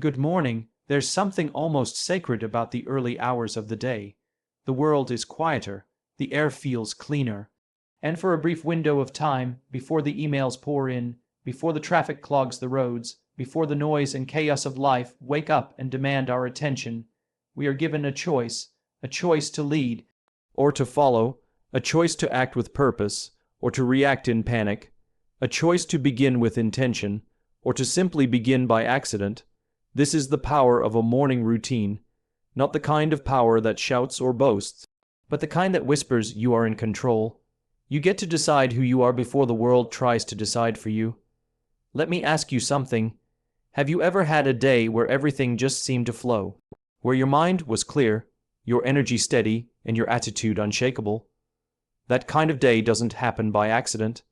Good morning. There's something almost sacred about the early hours of the day. The world is quieter, the air feels cleaner, and for a brief window of time, before the emails pour in, before the traffic clogs the roads, before the noise and chaos of life wake up and demand our attention, we are given a choice to lead or to follow, a choice to act with purpose or to react in panic, a choice to begin with intention or to simply begin by accident. This is the power of a morning routine, not the kind of power that shouts or boasts, but the kind that whispers you are in control. You get to decide who you are before the world tries to decide for you. Let me ask you something. Have you ever had a day where everything just seemed to flow? Where your mind was clear, your energy steady, and your attitude unshakable? That kind of day doesn't happen by accident.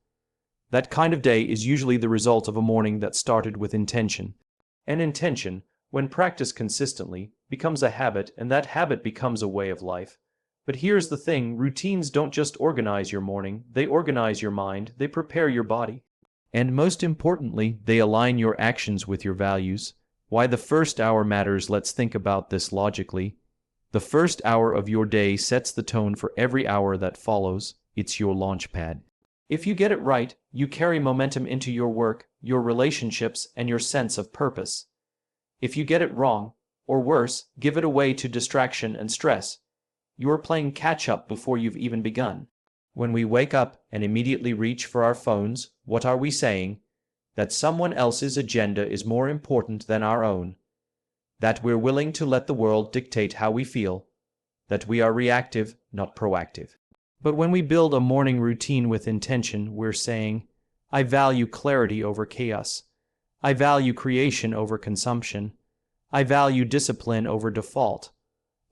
That kind of day is usually the result of a morning that started with intention. And intention, when practiced consistently, becomes a habit, and that habit becomes a way of life. But here's the thing, routines don't just organize your morning, they organize your mind, they prepare your body. And most importantly, they align your actions with your values. Why the first hour matters, let's think about this logically. The first hour of your day sets the tone for every hour that follows. It's your launch pad. If you get it right, you carry momentum into your work, your relationships, and your sense of purpose. If you get it wrong, or worse, give it away to distraction and stress, you are playing catch-up before you've even begun. When we wake up and immediately reach for our phones, what are we saying? That someone else's agenda is more important than our own. That we're willing to let the world dictate how we feel. That we are reactive, not proactive. But when we build a morning routine with intention, we're saying, I value clarity over chaos. I value creation over consumption. I value discipline over default.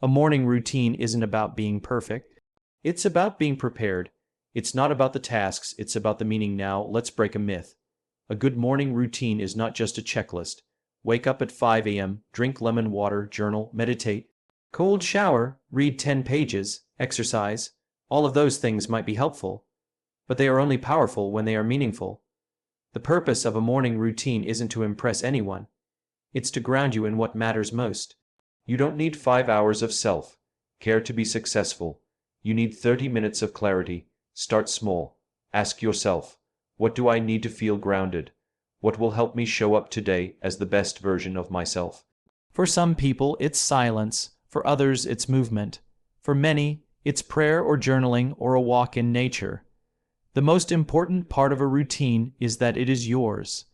A morning routine isn't about being perfect. It's about being prepared. It's not about the tasks, it's about the meaning now. Let's break a myth. A good morning routine is not just a checklist. Wake up at 5 a.m., drink lemon water, journal, meditate, cold shower, read 10 pages, exercise. All of those things might be helpful, but they are only powerful when they are meaningful. The purpose of a morning routine isn't to impress anyone. It's to ground you in what matters most. You don't need 5 hours of self-care to be successful. You need 30 minutes of clarity. Start small. Ask yourself, what do I need to feel grounded? What will help me show up today as the best version of myself? For some people, it's silence. For others, it's movement. For many, it's prayer or journaling or a walk in nature. The most important part of a routine is that it is yours.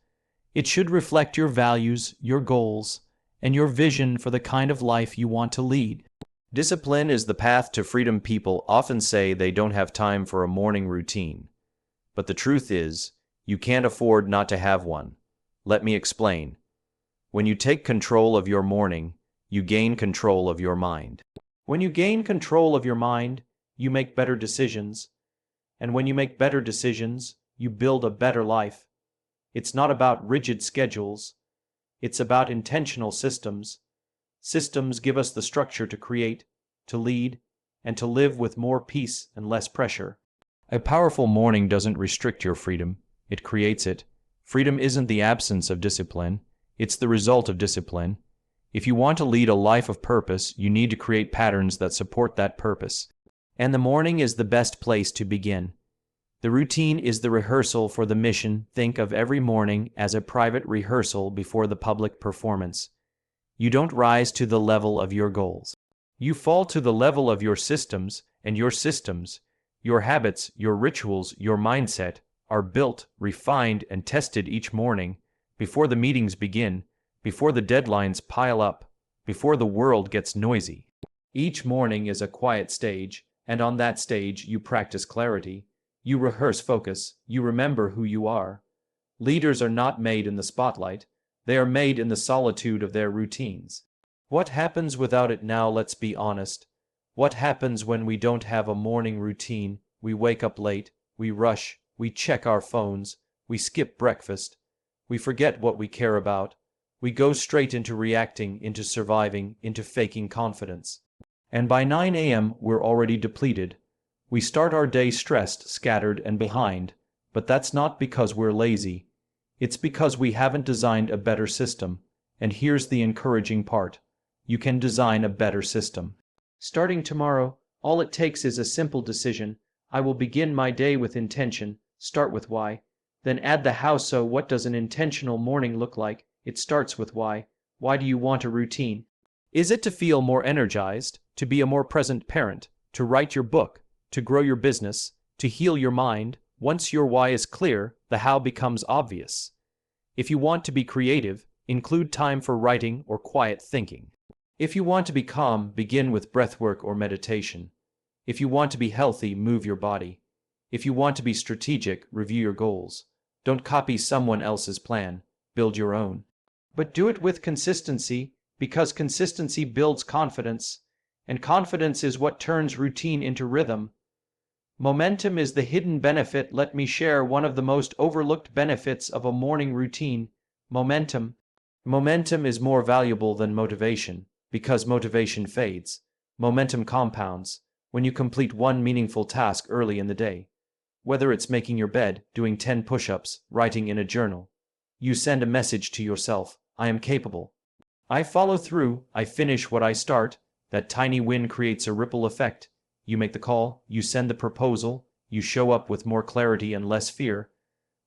It should reflect your values, your goals, and your vision for the kind of life you want to lead. Discipline is the path to freedom. People often say they don't have time for a morning routine. But the truth is, you can't afford not to have one. Let me explain. When you take control of your morning, you gain control of your mind. When you gain control of your mind, you make better decisions. And when you make better decisions, you build a better life. It's not about rigid schedules. It's about intentional systems. Systems give us the structure to create, to lead, and to live with more peace and less pressure. A powerful morning doesn't restrict your freedom. It creates it. Freedom isn't the absence of discipline. It's the result of discipline. If you want to lead a life of purpose, you need to create patterns that support that purpose. And the morning is the best place to begin. The routine is the rehearsal for the mission. Think of every morning as a private rehearsal before the public performance. You don't rise to the level of your goals. You fall to the level of your systems, and your systems, your habits, your rituals, your mindset, are built, refined, and tested each morning, before the meetings begin, before the deadlines pile up, before the world gets noisy. Each morning is a quiet stage, and on that stage you practice clarity. You rehearse focus. You remember who you are. Leaders are not made in the spotlight. They are made in the solitude of their routines. What happens without it now? Let's be honest. What happens when we don't have a morning routine? We wake up late. We rush. We check our phones. We skip breakfast. We forget what we care about. We go straight into reacting, into surviving, into faking confidence. And by 9 a.m., we're already depleted. We start our day stressed, scattered, and behind. But that's not because we're lazy. It's because we haven't designed a better system, And here's the encouraging part. You can design a better system. Starting tomorrow, all it takes is a simple decision. I will begin my day with intention. Start with why. Then add the how. So what does an intentional morning look like? It starts with why. Why do you want a routine? Is it to feel more energized, to be a more present parent, to write your book, to grow your business, to heal your mind? Once your why is clear, the how becomes obvious. If you want to be creative, include time for writing or quiet thinking. If you want to be calm, begin with breathwork or meditation. If you want to be healthy, move your body. If you want to be strategic, review your goals. Don't copy someone else's plan, build your own. But do it with consistency, because consistency builds confidence, and confidence is what turns routine into rhythm. Momentum is the hidden benefit. Let me share one of the most overlooked benefits of a morning routine. Momentum. Momentum is more valuable than motivation, because motivation fades. Momentum compounds when you complete one meaningful task early in the day. Whether it's making your bed, doing 10 push-ups, writing in a journal, you send a message to yourself: I am capable. I follow through, I finish what I start. That tiny win creates a ripple effect. You make the call, you send the proposal, you show up with more clarity and less fear.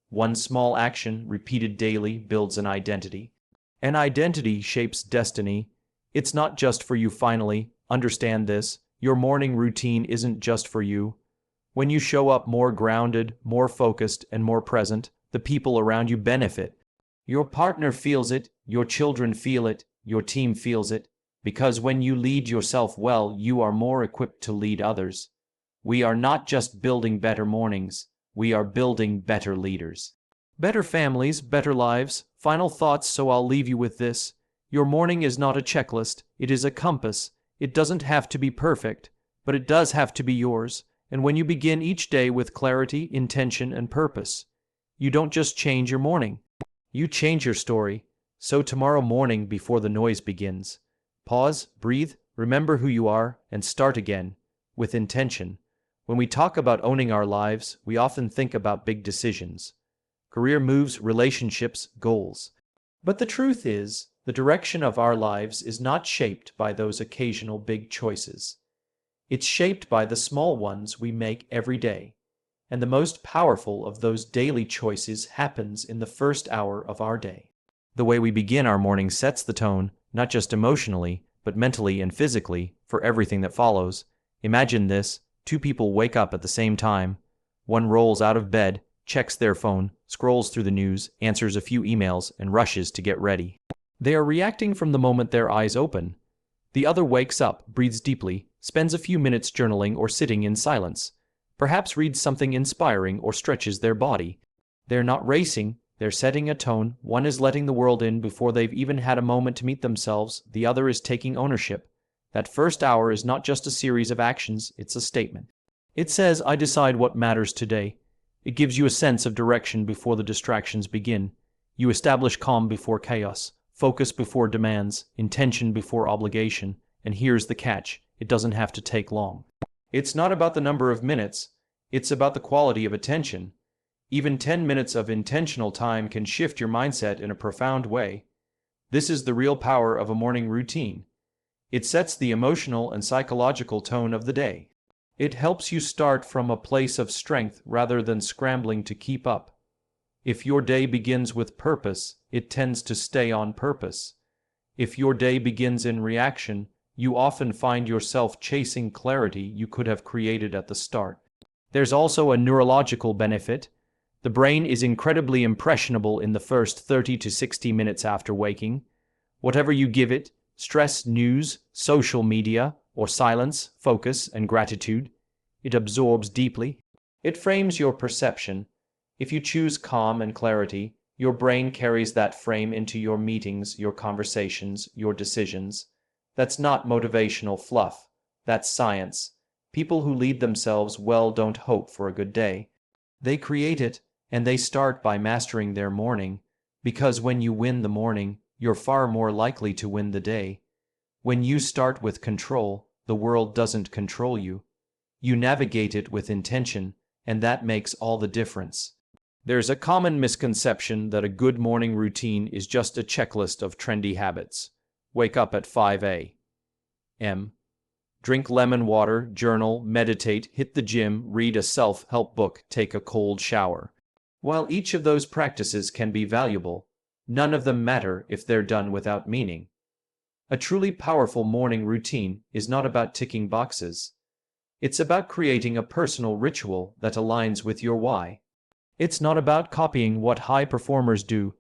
One small action, repeated daily, builds an identity. An identity shapes destiny. It's not just for you. Finally, understand this. Your morning routine isn't just for you. When you show up more grounded, more focused, and more present, the people around you benefit. Your partner feels it, your children feel it, your team feels it. Because when you lead yourself well, you are more equipped to lead others. We are not just building better mornings, we are building better leaders. Better families, better lives. Final thoughts, so I'll leave you with this. Your morning is not a checklist, it is a compass. It doesn't have to be perfect, but it does have to be yours. And when you begin each day with clarity, intention, and purpose, you don't just change your morning, you change your story. So tomorrow morning, before the noise begins, pause, breathe, remember who you are, and start again, with intention. When we talk about owning our lives, we often think about big decisions. Career moves, relationships, goals. But the truth is, the direction of our lives is not shaped by those occasional big choices. It's shaped by the small ones we make every day. And the most powerful of those daily choices happens in the first hour of our day. The way we begin our morning sets the tone, not just emotionally, but mentally and physically, for everything that follows. Imagine this: two people wake up at the same time. One rolls out of bed, checks their phone, scrolls through the news, answers a few emails, and rushes to get ready. They are reacting from the moment their eyes open. The other wakes up, breathes deeply, spends a few minutes journaling or sitting in silence, perhaps reads something inspiring or stretches their body. They're not racing, they're setting a tone. One is letting the world in before they've even had a moment to meet themselves. The other is taking ownership. That first hour is not just a series of actions, it's a statement. It says, I decide what matters today. It gives you a sense of direction before the distractions begin. You establish calm before chaos, focus before demands, intention before obligation. And here's the catch: it doesn't have to take long. It's not about the number of minutes, it's about the quality of attention. Even 10 minutes of intentional time can shift your mindset in a profound way. This is the real power of a morning routine. It sets the emotional and psychological tone of the day. It helps you start from a place of strength rather than scrambling to keep up. If your day begins with purpose, it tends to stay on purpose. If your day begins in reaction, you often find yourself chasing clarity you could have created at the start. There's also a neurological benefit. The brain is incredibly impressionable in the first 30 to 60 minutes after waking. Whatever you give it, stress, news, social media, or silence, focus, and gratitude, it absorbs deeply. It frames your perception. If you choose calm and clarity, your brain carries that frame into your meetings, your conversations, your decisions. That's not motivational fluff. That's science. People who lead themselves well don't hope for a good day. They create it, and they start by mastering their morning, because when you win the morning, you're far more likely to win the day. When you start with control, the world doesn't control you. You navigate it with intention, and that makes all the difference. There's a common misconception that a good morning routine is just a checklist of trendy habits. Wake up at 5 a.m., drink lemon water, journal, meditate, hit the gym, read a self-help book, take a cold shower. While each of those practices can be valuable, none of them matter if they're done without meaning. A truly powerful morning routine is not about ticking boxes. It's about creating a personal ritual that aligns with your why. It's not about copying what high performers do.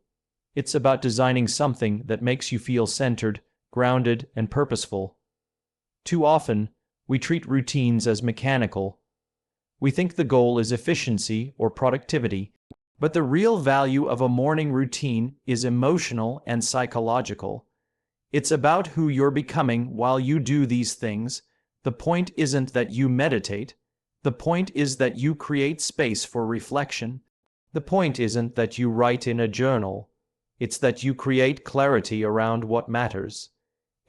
It's about designing something that makes you feel centered, grounded, and purposeful. Too often, we treat routines as mechanical. We think the goal is efficiency or productivity, but the real value of a morning routine is emotional and psychological. It's about who you're becoming while you do these things. The point isn't that you meditate. The point is that you create space for reflection. The point isn't that you write in a journal. It's that you create clarity around what matters.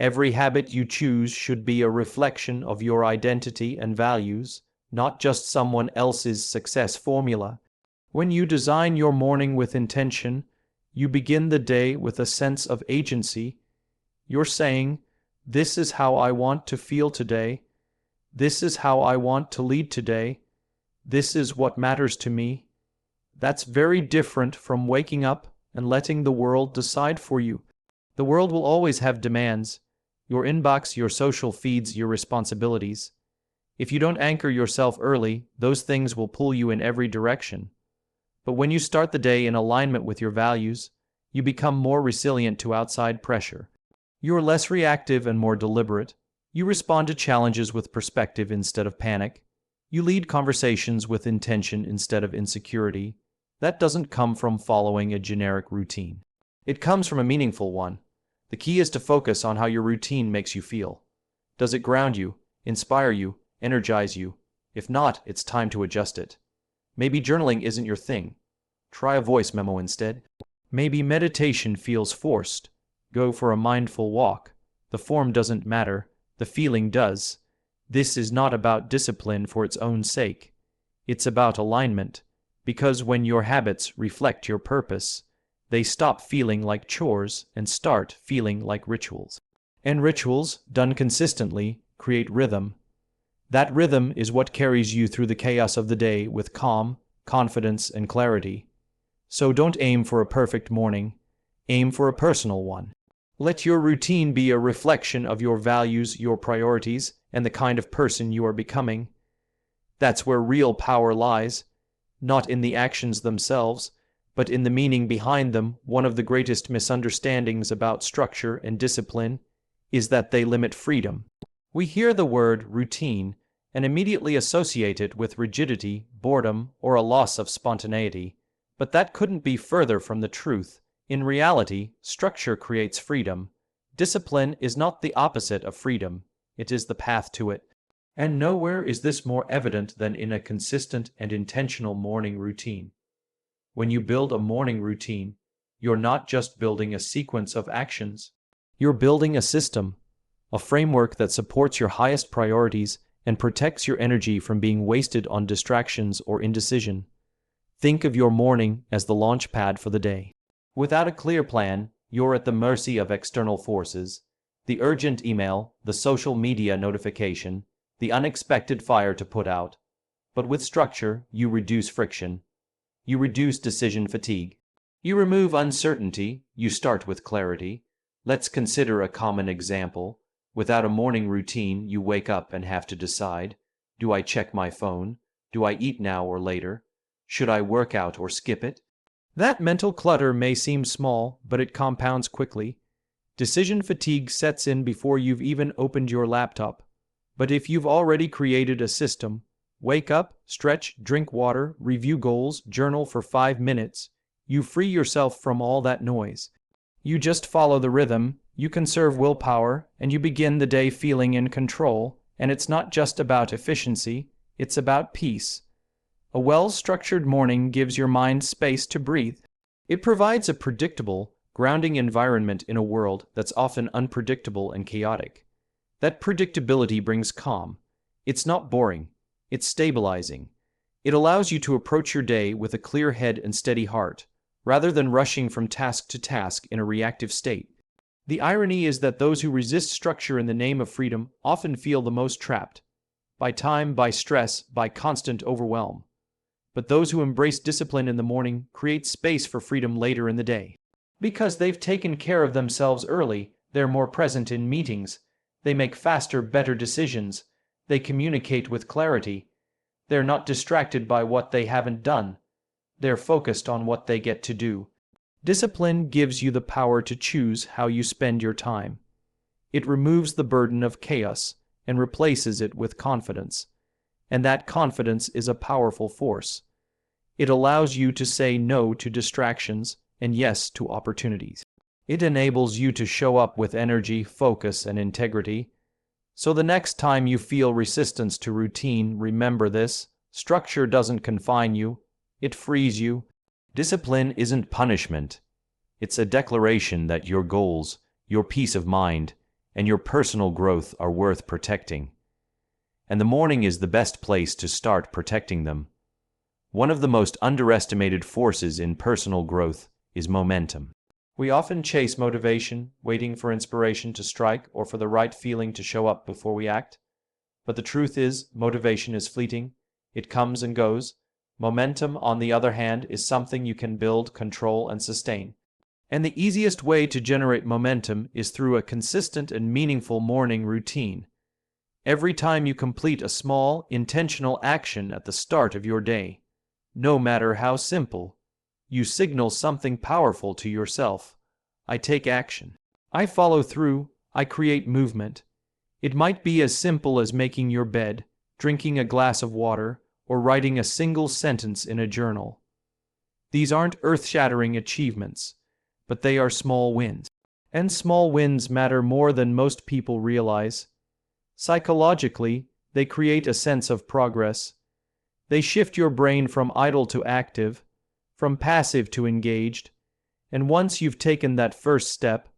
Every habit you choose should be a reflection of your identity and values, not just someone else's success formula. When you design your morning with intention, you begin the day with a sense of agency. You're saying, "This is how I want to feel today. This is how I want to lead today. This is what matters to me." That's very different from waking up and letting the world decide for you. The world will always have demands. Your inbox, your social feeds, your responsibilities. If you don't anchor yourself early, those things will pull you in every direction. But when you start the day in alignment with your values, you become more resilient to outside pressure. You're less reactive and more deliberate. You respond to challenges with perspective instead of panic. You lead conversations with intention instead of insecurity. That doesn't come from following a generic routine. It comes from a meaningful one. The key is to focus on how your routine makes you feel. Does it ground you, inspire you, energize you? If not, it's time to adjust it. Maybe journaling isn't your thing. Try a voice memo instead. Maybe meditation feels forced. Go for a mindful walk. The form doesn't matter, the feeling does. This is not about discipline for its own sake. It's about alignment, because when your habits reflect your purpose, they stop feeling like chores and start feeling like rituals. And rituals, done consistently, create rhythm. That rhythm is what carries you through the chaos of the day with calm, confidence, and clarity. So don't aim for a perfect morning. Aim for a personal one. Let your routine be a reflection of your values, your priorities, and the kind of person you are becoming. That's where real power lies, not in the actions themselves, but in the meaning behind them. One of the greatest misunderstandings about structure and discipline is that they limit freedom. We hear the word routine and immediately associate it with rigidity, boredom, or a loss of spontaneity. But that couldn't be further from the truth. In reality, structure creates freedom. Discipline is not the opposite of freedom. It is the path to it. And nowhere is this more evident than in a consistent and intentional morning routine. When you build a morning routine, you're not just building a sequence of actions. You're building a system, a framework that supports your highest priorities and protects your energy from being wasted on distractions or indecision. Think of your morning as the launch pad for the day. Without a clear plan, you're at the mercy of external forces, the urgent email, the social media notification, the unexpected fire to put out. But with structure, you reduce friction. You reduce decision fatigue. You remove uncertainty. You start with clarity. Let's consider a common example. Without a morning routine, you wake up and have to decide, do I check my phone? Do I eat now or later? Should I work out or skip it? That mental clutter may seem small, but it compounds quickly. Decision fatigue sets in before you've even opened your laptop. But if you've already created a system, wake up, stretch, drink water, review goals, journal for 5 minutes, you free yourself from all that noise. You just follow the rhythm, you conserve willpower, and you begin the day feeling in control. And it's not just about efficiency, it's about peace. A well-structured morning gives your mind space to breathe. It provides a predictable, grounding environment in a world that's often unpredictable and chaotic. That predictability brings calm. It's not boring. It's stabilizing. It allows you to approach your day with a clear head and steady heart, rather than rushing from task to task in a reactive state. The irony is that those who resist structure in the name of freedom often feel the most trapped, by time, by stress, by constant overwhelm. But those who embrace discipline in the morning create space for freedom later in the day. Because they've taken care of themselves early, they're more present in meetings, they make faster, better decisions, they communicate with clarity, they're not distracted by what they haven't done, they're focused on what they get to do. Discipline gives you the power to choose how you spend your time. It removes the burden of chaos and replaces it with confidence. And that confidence is a powerful force. It allows you to say no to distractions and yes to opportunities. It enables you to show up with energy, focus, and integrity. So the next time you feel resistance to routine, remember this: structure doesn't confine you, it frees you. Discipline isn't punishment. It's a declaration that your goals, your peace of mind, and your personal growth are worth protecting. And the morning is the best place to start protecting them. One of the most underestimated forces in personal growth is momentum. We often chase motivation, waiting for inspiration to strike or for the right feeling to show up before we act. But the truth is, motivation is fleeting. It comes and goes. Momentum, on the other hand, is something you can build, control, and sustain. And the easiest way to generate momentum is through a consistent and meaningful morning routine. Every time you complete a small, intentional action at the start of your day, no matter how simple, you signal something powerful to yourself. I take action. I follow through. I create movement. It might be as simple as making your bed, drinking a glass of water, or writing a single sentence in a journal. These aren't earth-shattering achievements, but they are small wins. And small wins matter more than most people realize. Psychologically, they create a sense of progress. They shift your brain from idle to active, from passive to engaged, and once you've taken that first step,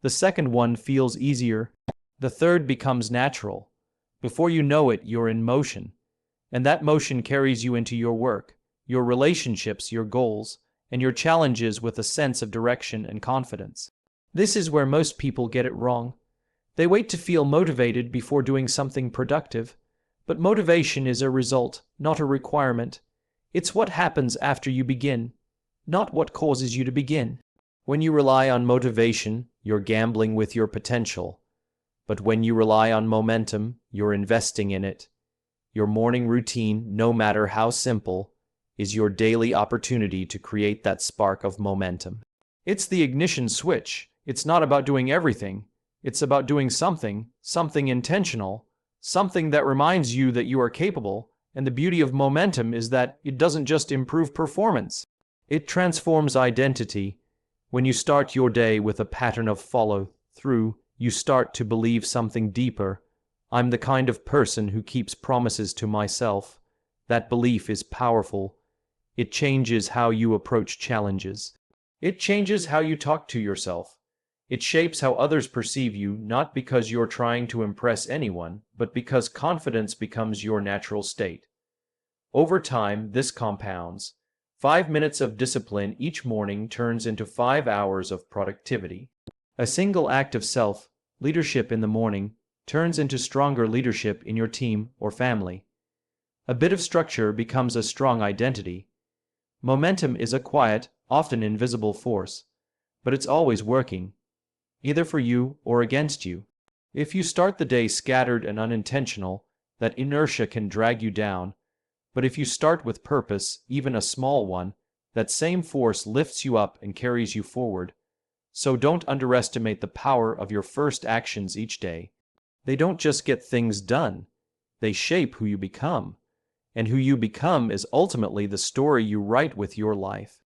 the second one feels easier. The third becomes natural. Before you know it, you're in motion, and that motion carries you into your work, your relationships, your goals, and your challenges with a sense of direction and confidence. This is where most people get it wrong. They wait to feel motivated before doing something productive, but motivation is a result, not a requirement. It's what happens after you begin, not what causes you to begin. When you rely on motivation, you're gambling with your potential. But when you rely on momentum, you're investing in it. Your morning routine, no matter how simple, is your daily opportunity to create that spark of momentum. It's the ignition switch. It's not about doing everything. It's about doing something intentional, something that reminds you that you are capable. And the beauty of momentum is that it doesn't just improve performance. It transforms identity. When you start your day with a pattern of follow-through, you start to believe something deeper. I'm the kind of person who keeps promises to myself. That belief is powerful. It changes how you approach challenges. It changes how you talk to yourself. It shapes how others perceive you, not because you're trying to impress anyone, but because confidence becomes your natural state. Over time, this compounds. 5 minutes of discipline each morning turns into 5 hours of productivity. A single act of self-leadership in the morning turns into stronger leadership in your team or family. A bit of structure becomes a strong identity. Momentum is a quiet, often invisible force, but it's always working, either for you or against you. If you start the day scattered and unintentional, that inertia can drag you down. But if you start with purpose, even a small one, that same force lifts you up and carries you forward. So don't underestimate the power of your first actions each day. They don't just get things done, they shape who you become. And who you become is ultimately the story you write with your life.